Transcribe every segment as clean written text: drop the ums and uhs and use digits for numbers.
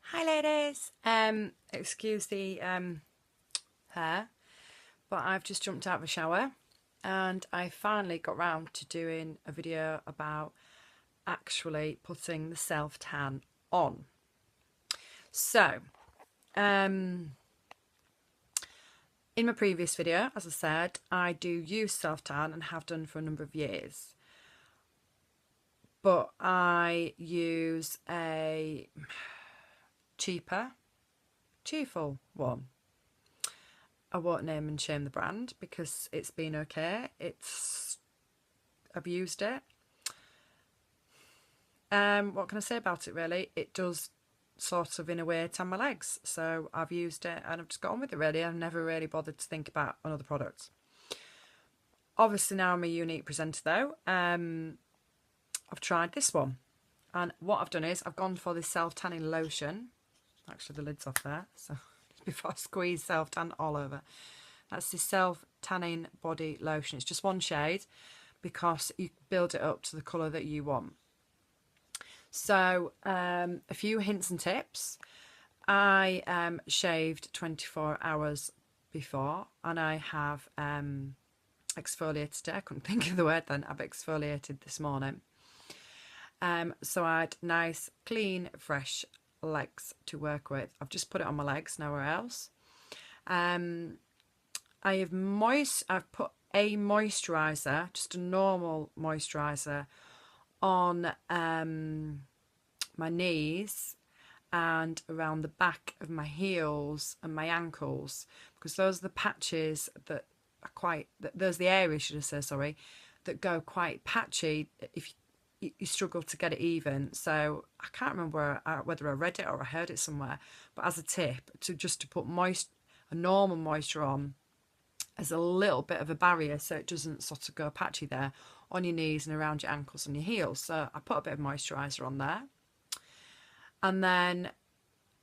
Hi ladies. Excuse the hair, but I've just jumped out of the shower and I finally got round to doing a video about actually putting the self tan on. So, in my previous video, as I said, I do use self tan and have done for a number of years. But I use a cheerful one. I won't name and shame the brand because it's been okay. I've used it. What can I say about it really? It does sort of in a way tan my legs. So I've used it and I've just got on with it really. I've never really bothered to think about another product. Obviously now I'm a Younique presenter though. I've tried this one. And what I've done is I've gone for this self-tanning lotion. Actually the lid's off there. So before I squeeze self-tan all over. That's the self-tanning body lotion. It's just one shade because you build it up to the colour that you want. So a few hints and tips. I shaved 24 hours before and I have exfoliated today. I couldn't think of the word then. I've exfoliated this morning. So I had nice, clean, fresh legs to work with. I've just put it on my legs, nowhere else. I've put a moisturiser, just a normal moisturiser, on my knees and around the back of my heels and my ankles, because those are the patches that are quite, those are the areas, should I say, sorry, that go quite patchy if you struggle to get it even. So I can't remember whether I read it or I heard it somewhere, but as a tip, to put a normal moisture on as a little bit of a barrier so it doesn't sort of go patchy there on your knees and around your ankles and your heels. So I put a bit of moisturiser on there. And then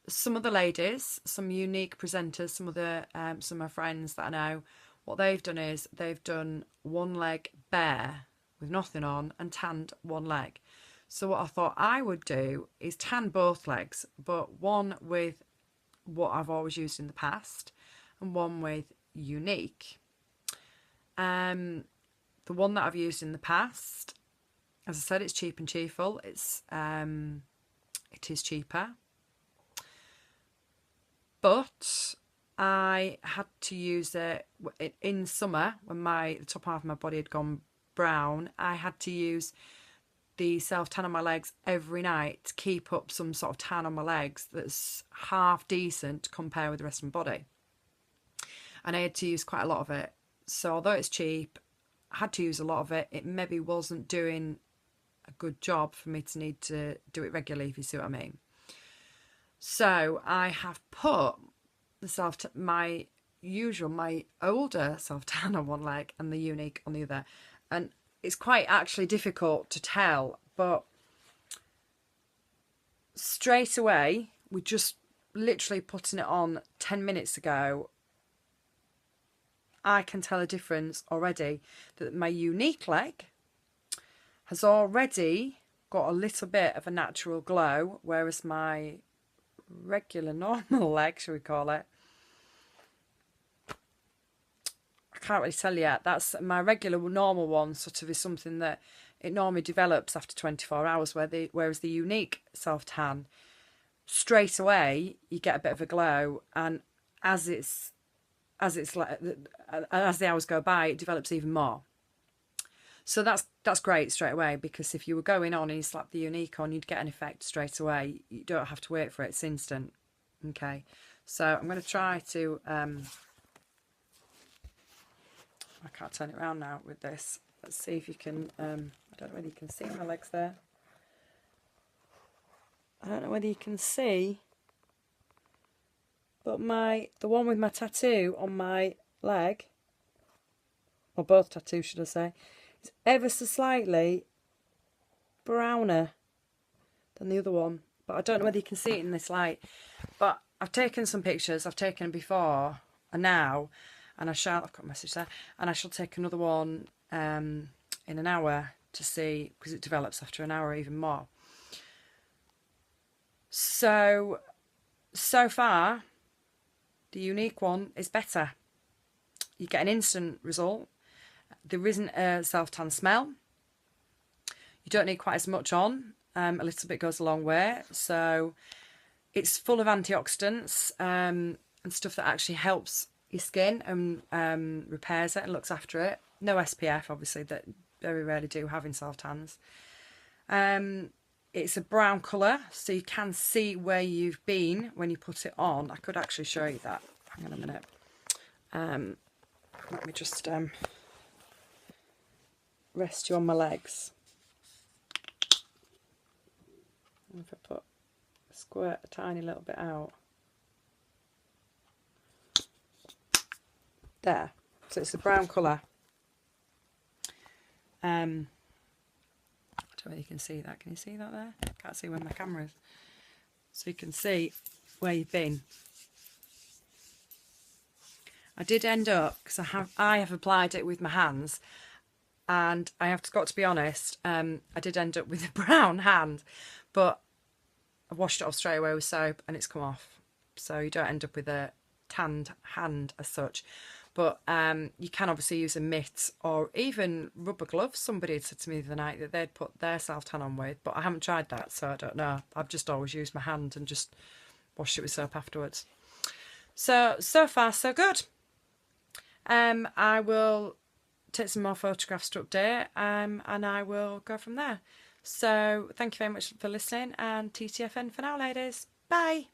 some of the ladies, some Younique presenters, some of my friends that I know, what they've done is they've done one leg bare with nothing on and tanned one leg. So what I thought I would do is tan both legs, but one with what I've always used in the past and one with Younique. The one that I've used in the past, as I said, it's cheap and cheerful. It is cheaper, but I had to use it in summer when the top half of my body had gone brown. I had to use the self-tan on my legs every night to keep up some sort of tan on my legs that's half decent to compare with the rest of my body. And I had to use quite a lot of it. So although it's cheap, I had to use a lot of it. It maybe wasn't doing a good job for me to need to do it regularly, if you see what I mean. So I have put my older self-tan on one leg and the Younique on the other. And it's quite actually difficult to tell, but straight away, we just literally putting it on 10 minutes ago, I can tell a difference already, that my Younique leg has already got a little bit of a natural glow, whereas my regular normal leg, shall we call it, I can't really tell yet. That's my regular normal one, sort of is something that it normally develops after 24 hours, whereas the Younique self-tan, straight away you get a bit of a glow, and as the hours go by, it develops even more. So that's great straight away, because if you were going on and you slap the Younique on, you'd get an effect straight away. You don't have to wait for it, it's instant. Okay, so I'm going to try to I can't turn it around now with this. Let's see if you can I don't know whether you can see my legs there. I don't know whether you can see, but the one with my tattoo on my leg, or both tattoos should I say, is ever so slightly browner than the other one. But I don't know whether you can see it in this light. But I've taken some pictures. I've taken them before and now, and I've got a message there, and I shall take another one in an hour to see, because it develops after an hour even more. So so far, the Younique one is better. You get an instant result. There isn't a self-tan smell. You don't need quite as much on. A little bit goes a long way. So it's full of antioxidants and stuff that actually helps your skin and repairs it and looks after it. No SPF, obviously, that very rarely do have in self-tans. It's a brown colour, so you can see where you've been when you put it on. I could actually show you that. Hang on a minute. Let me just rest you on my legs. And if I squirt a tiny little bit out. There. So it's a brown colour. I don't know if you can see that. Can you see that there? Can't see where my camera is. So you can see where you've been. I did end up, because I have applied it with my hands, and I have got to be honest, I did end up with a brown hand, but I washed it off straight away with soap and it's come off. So you don't end up with a tanned hand as such. But you can obviously use a mitt or even rubber gloves. Somebody had said to me the other night that they'd put their self-tan on with, but I haven't tried that, so I don't know. I've just always used my hand and just washed it with soap afterwards. So far, so good. I will take some more photographs to update and I will go from there. So thank you very much for listening, and TTFN for now, ladies. Bye.